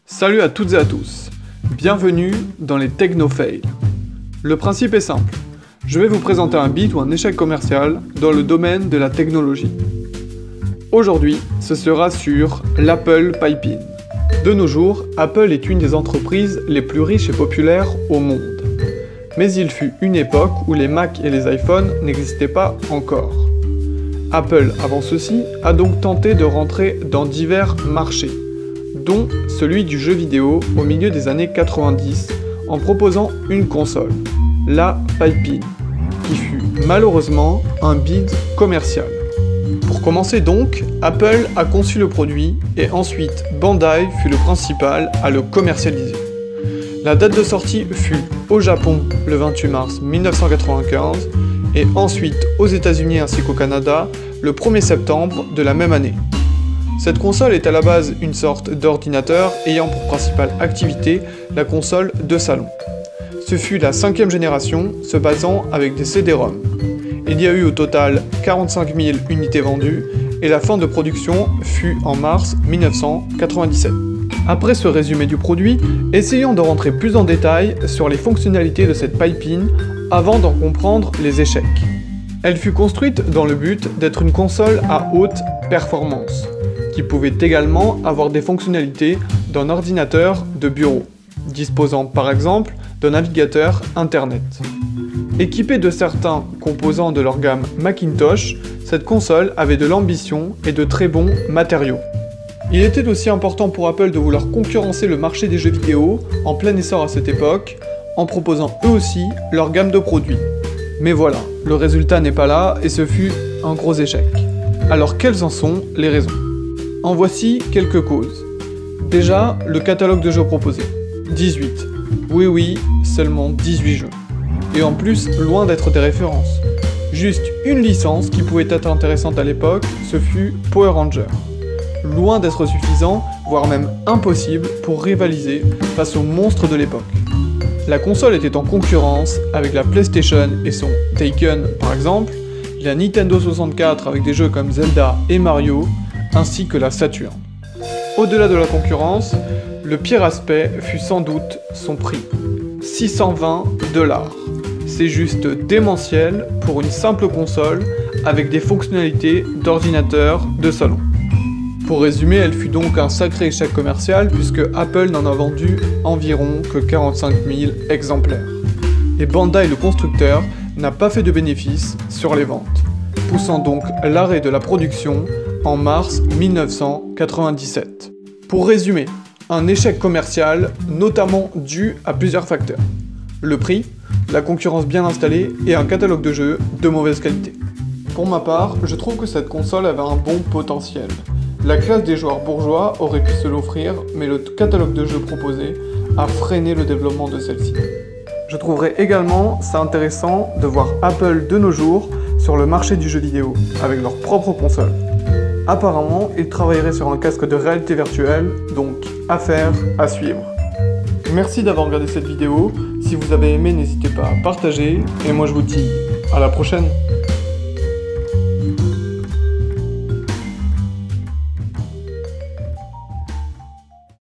Salut à toutes et à tous, bienvenue dans les Technofails. Le principe est simple, je vais vous présenter un bid ou un échec commercial dans le domaine de la technologie. Aujourd'hui, ce sera sur l'Apple Piping. De nos jours, Apple est une des entreprises les plus riches et populaires au monde. Mais il fut une époque où les Mac et les iPhones n'existaient pas encore. Apple, avant ceci, a donc tenté de rentrer dans divers marchés, dont celui du jeu vidéo au milieu des années 90, en proposant une console, la Piping, qui fut malheureusement un bid commercial. Pour commencer donc, Apple a conçu le produit et ensuite Bandai fut le principal à le commercialiser. La date de sortie fut au Japon le 28 mars 1995 et ensuite aux États-Unis ainsi qu'au Canada le 1er septembre de la même année. Cette console est à la base une sorte d'ordinateur ayant pour principale activité la console de salon. Ce fut la 5e génération se basant avec des CD-ROM. Il y a eu au total 45 000 unités vendues et la fin de production fut en mars 1997. Après ce résumé du produit, essayons de rentrer plus en détail sur les fonctionnalités de cette Piping avant d'en comprendre les échecs. Elle fut construite dans le but d'être une console à haute performance, qui pouvait également avoir des fonctionnalités d'un ordinateur de bureau, disposant par exemple d'un navigateur Internet. Équipée de certains composants de leur gamme Macintosh, cette console avait de l'ambition et de très bons matériaux. Il était aussi important pour Apple de vouloir concurrencer le marché des jeux vidéo, en plein essor à cette époque, en proposant eux aussi leur gamme de produits. Mais voilà, le résultat n'est pas là et ce fut un gros échec. Alors quelles en sont les raisons ? En voici quelques causes. Déjà, le catalogue de jeux proposé. 18. Oui, seulement 18 jeux. Et en plus, loin d'être des références. Juste une licence qui pouvait être intéressante à l'époque, ce fut Power Rangers. Loin d'être suffisant, voire même impossible pour rivaliser face aux monstres de l'époque. La console était en concurrence avec la PlayStation et son Taken par exemple, la Nintendo 64 avec des jeux comme Zelda et Mario, ainsi que la Saturn. Au-delà de la concurrence, le pire aspect fut sans doute son prix. 620 $. C'est juste démentiel pour une simple console avec des fonctionnalités d'ordinateur de salon. Pour résumer, elle fut donc un sacré échec commercial puisque Apple n'en a vendu environ que 45 000 exemplaires. Et Bandai, le constructeur, n'a pas fait de bénéfices sur les ventes, poussant donc l'arrêt de la production en mars 1997. Pour résumer, un échec commercial notamment dû à plusieurs facteurs. Le prix, la concurrence bien installée et un catalogue de jeux de mauvaise qualité. Pour ma part, je trouve que cette console avait un bon potentiel. La classe des joueurs bourgeois aurait pu se l'offrir, mais le catalogue de jeux proposé a freiné le développement de celle-ci. Je trouverais également ça intéressant de voir Apple de nos jours sur le marché du jeu vidéo, avec leur propre console. Apparemment, ils travailleraient sur un casque de réalité virtuelle, donc affaire à suivre. Merci d'avoir regardé cette vidéo, si vous avez aimé n'hésitez pas à partager, et moi je vous dis à la prochaine.